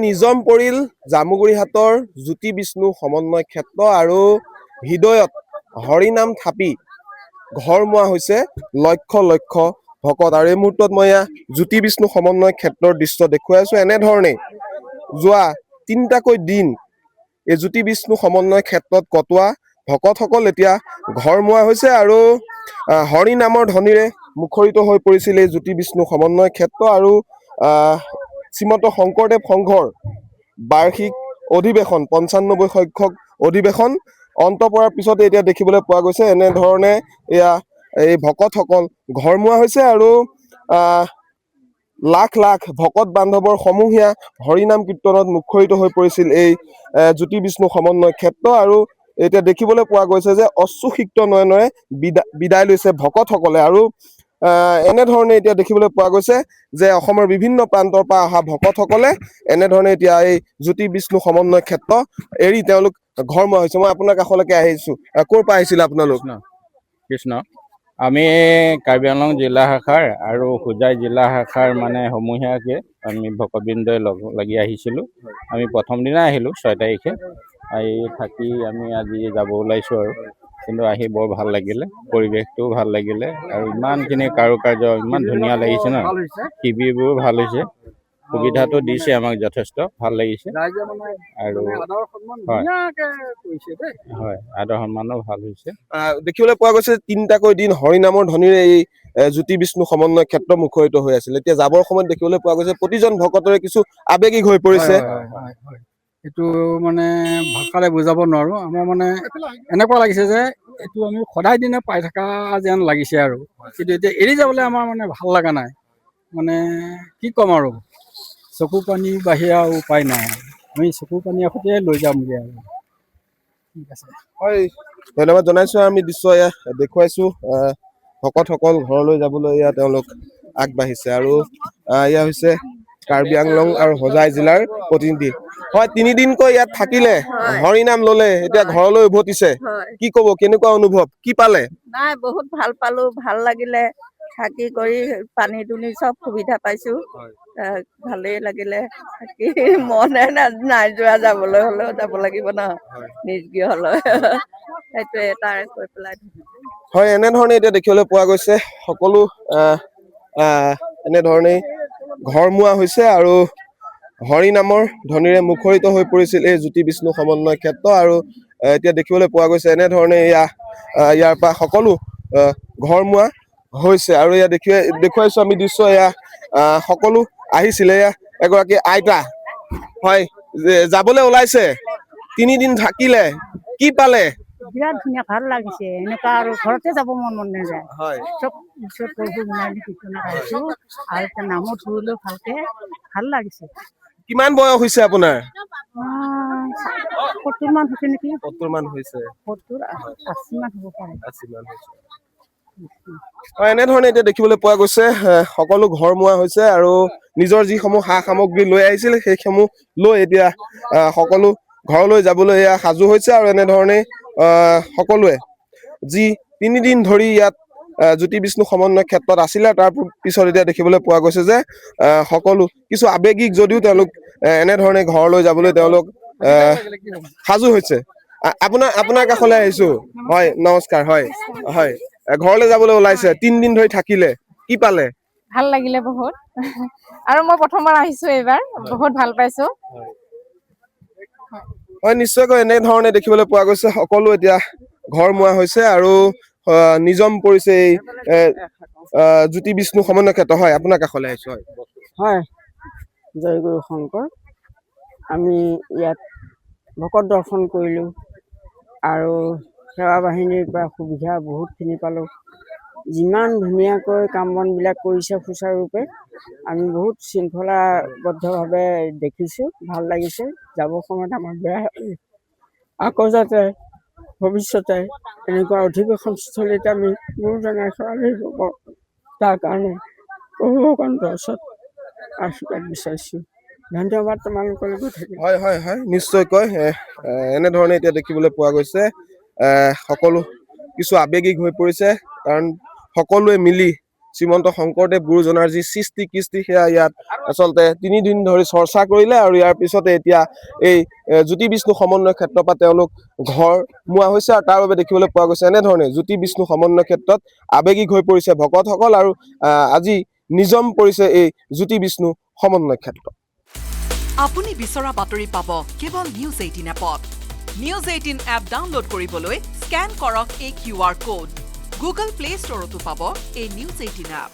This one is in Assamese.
নিজম পৰিল জামুগুৰিহাটৰ জ্যোতি বিষ্ণু সমন্বয় ক্ষেত্ৰ আৰু হৃদয়ত হৰিনাম থাপি ঘৰমুৱা হৈছে লক্ষ লক্ষ ভকত। আৰু এই মুহূৰ্তত মই জ্যোতি বিষ্ণু সমন্বয় ক্ষেত্ৰৰ দৃশ্য দেখুৱাই আছো। এনেধৰণে যোৱা 3টাকৈ দিন এই জ্যোতি বিষ্ণু সমন্বয় ক্ষেত্ৰত কটোৱা ভকতসকল এতিয়া ঘৰমুৱা হৈছে আৰু হৰি নামৰ ধ্বনিৰে মুখৰিত হৈ পৰিছিল এই জ্যোতি বিষ্ণু সমন্বয় ক্ষেত্ৰ। আৰু শ্ৰীমন্ত শংকৰদেৱ সংঘৰ বাৰ্ষিক অধিৱেশন 95 সংখ্যক অধিৱেশন অন্ত পৰাৰ পিছতে এতিয়া দেখিবলৈ পোৱা গৈছে এনেধৰণে এই ভকতসকল ঘৰমুৱা হৈছে আৰু লাখ লাখ ভকত বান্ধৱৰ সমূহীয়া হৰিনাম কীৰ্তনত মুখৰিত হৈ পৰিছিল এই জ্যোতি বিষ্ণু সমন্বয় ক্ষেত্ৰ। আৰু এতিয়া দেখিবলৈ পোৱা গৈছে যে অশ্ৰুসিক্ত নয়নেৰে বিদায় লৈছে ভকতসকলে। আৰু এনেধৰণে এতিয়া দেখিবলৈ পোৱা গৈছে যে অসমৰ বিভিন্ন প্ৰান্তৰ পৰা অহা ভকতসকলে এনেধৰণে এতিয়া এই জ্যোতি বিষ্ণু সমন্বয় ক্ষেত্ৰ এৰি তেওঁলোক ঘৰমুৱা হৈছে। মই আপোনাৰ কাষলৈকে আহিছো। ক'ৰ পৰা আহিছিলে আপোনালোক? কৃষ্ণ আমি কাৰ্বি আংলং জিলা শাখাৰ আৰু হোজাই জিলা শাখাৰ মানে সমূহীয়াকৈ আমি ভকতবৃন্দই লাগি আহিছিলোঁ। আমি প্ৰথম দিনা আহিলোঁ 6 তাৰিখে আহি থাকি আমি আজি যাব ওলাইছোঁ আৰু কিন্তু আহি বৰ ভাল লাগিলে, পৰিৱেশটোও ভাল লাগিলে আৰু ইমানখিনি কাৰুকাৰ্য ইমান ধুনীয়া লাগিছে ন। শিবিৰবোৰো ভাল হৈছে, সুবিধাটো দিছে আমাক যথেষ্ট ভাল লাগিছে আৰু হয় আদৰ সন্মানো ভাল হৈছে। দেখিবলৈ পোৱা গৈছে 3টাকৈ দিন হৰিনামৰ ধ্বনিৰে এই জ্যোতি বিষ্ণু সমন্বয় ক্ষেত্ৰ মুখৰিত হৈ আছিলে। এতিয়া যাবৰ সময়ত দেখিবলৈ পোৱা গৈছে প্ৰতিজন ভকতৰে কিছু আৱেগিক হৈ পৰিছে। এইটো মানে ভাষাৰে বুজাব নোৱাৰো। আমাৰ মানে এনেকুৱা লাগিছে যে এইটো আমি সদায় দিনে পাই থকা যেন লাগিছে আৰু কিন্তু এতিয়া এৰি যাবলৈ আমাৰ মানে ভাল লগা নাই। মানে কি ক'ম আৰু চকু পানী বাহিৰা উপায় নাই। আমি চকু পানী সৈতে লৈ যামগৈ আৰু ঠিক আছে। হয় ধন্যবাদ জনাইছো। আমি দৃশ্য দেখুৱাইছো ভকতসকল ঘৰলৈ যাবলৈ তেওঁলোক আগবাঢ়িছে। আৰু এয়া হৈছে কাৰ্বি আংলং আৰু হোজাই জিলাৰ প্ৰতিনিধি। হয় 3 দিনকৈ ইয়াত থাকিলে, হৰিনাম ললে, এতিয়া ঘৰলৈ উভতিছে। কি কব, কেনেকুৱা অনুভৱ, কি পালে? নাই বহুত ভাল পালো, ভাল লাগিলে থাকি কৰি পানী দুনি চব সুবিধা পাইছো। ভালেই লাগিলে থাকি মনে নাই যোৱা, যাবলৈ হলেও যাব লাগিব ন নিজ গৃহলৈ। সেইটোৱে তাৰ কৈ পেলাই। হয় এনেধৰণে এতিয়া দেখিবলৈ পোৱা গৈছে সকলো এনেধৰণেই ঘৰমুৱা হৈছে আৰু হৰি নামৰ ধ্বনিৰে মুখৰিত হৈ পৰিছিল এই জ্যোতি বিষ্ণু সমন্বয় ক্ষেত্ৰ। আৰু এতিয়া দেখিবলৈ পোৱা গৈছে এনেধৰণে ইয়াৰ পৰা সকলো ঘৰমুৱা হৈছে। আৰু এয়া দেখুৱাইছো আমি দৃশ্য। এয়া সকলো আহিছিলে। এয়া এগৰাকী আইতা হয় যাবলৈ ওলাইছে, 3 দিন থাকিলে, কি পালে? বিৰাট ধুনীয়া, ভাল লাগিছে। এনেকুৱা আৰু ঘৰতে যাব মন নাযায়। চব ঈশ্বৰ প্ৰভু গুণাবলী কীৰ্তনত আহিছো আৰু এতিয়া নামত ধৰিলেও ভালকে ভাল লাগিছে। কিমান বয়স হৈছে আপোনাৰ? 70 মান হৈছে নেকি। 70 মান হৈছে, 70-80 মান হ'ব পাৰে। 80 মান হৈছে। এনেধৰণে এতিয়া দেখিবলৈ পোৱা গৈছে সকলো ঘৰমুৱা হৈছে আৰু নিজৰ যিসমূহ সা সামগ্ৰী লৈ আহিছিল সেইসমূহ লৈ এতিয়া সকলো ঘৰলৈ যাবলৈ এয়া সাজু হৈছে। আৰু এনেধৰণে সকলোৱে যি 3 দিন ধৰি ইয়াত জ্যোতি বিষ্ণু সমন্বয় ক্ষেত্ৰত আছিলে তাৰ পিছত এতিয়া দেখিবলৈ পোৱা গৈছে যে সকলো কিছু আৱেগিক যদিও তেওঁলোক এনেধৰণে ঘৰলৈ যাবলৈ তেওঁলোক সাজু হৈছে। আপোনাৰ কাষলৈ আহিছো। হয় নমস্কাৰ। হয় হয় ঘৰলৈ যাবলৈ ওলাইছে, 3 দিন ধৰি থাকিলে, কি পালে? ভাল লাগিলে বহুত আৰু মই প্ৰথমবাৰ আহিছো এইবাৰ, বহুত ভাল পাইছো। হয় নিশ্চয়কৈ এনেধৰণে দেখিবলৈ পোৱা গৈছে সকলো এতিয়া ঘৰমুৱা হৈছে আৰু নিজম পৰিছে এই জ্যোতি বিষ্ণু সমন্বয় ক্ষেত্ৰ। হয় আপোনাৰ কাষলৈ আহিছো। হয় জয় গুৰু শংকৰ। আমি ইয়াত ভকত দৰ্শন কৰিলোঁ আৰু সেৱা বাহিনীৰ পৰা সুবিধা বহুতখিনি পালোঁ। যিমান ধুনীয়াকৈ কাম বনবিলাক কৰিছে সুচাৰুৰূপে আমি বহুত শৃংখলাবদ্ধভাৱে দেখিছোঁ, ভাল লাগিছে। যাবৰ সময়ত আমাৰ বেয়া আকৌ যাতে ভৱিষ্যতে এনেকুৱা অধিৱেশনস্থলীত আমি গুৰুজনাই ছোৱালী হ'ব তাৰ কাৰণে প্ৰভু ভগৱানৰ ওচৰত আশীৰ্বাদ বিচাৰিছোঁ। ধন্যবাদ তোমালোকলৈ গৈ থাকিম। হয় হয় হয় নিশ্চয়কৈ এনেধৰণে এতিয়া দেখিবলৈ পোৱা গৈছে সকলো কিছু আৱেগিক হৈ পৰিছে কাৰণ সকলোৱে মিলি শ্ৰীমন্ত শংকৰদেৱ গুৰুজনাৰ যি সৃষ্টি কৃষ্টি সেয়া ইয়াত আচলতে 3 দিন ধৰি চৰ্চা কৰিলে আৰু ইয়াৰ পিছতে এতিয়া এই জ্যোতি বিষ্ণু সমন্বয় ক্ষেত্ৰৰ পৰা তেওঁলোক ঘৰ মোৱা হৈছে আৰু তাৰ বাবে দেখিবলৈ পোৱা গৈছে এনেধৰণে জ্যোতি বিষ্ণু সমন্বয় ক্ষেত্ৰত আৱেগিক হৈ পৰিছে ভকতসকল আৰু আজি নিজম পৰিছে এই জ্যোতি বিষ্ণু সমন্বয় ক্ষেত্ৰ। আপুনি বিচৰা বাতৰি পাব কেৱল নিউজ 18 এপত। নিউজ 18 এপ ডাউনলোড কৰিবলৈ স্কেন কৰক এই QR কোড। গুগল প্লে ষ্টৰতো পাব এই নিউজ 18 এপ।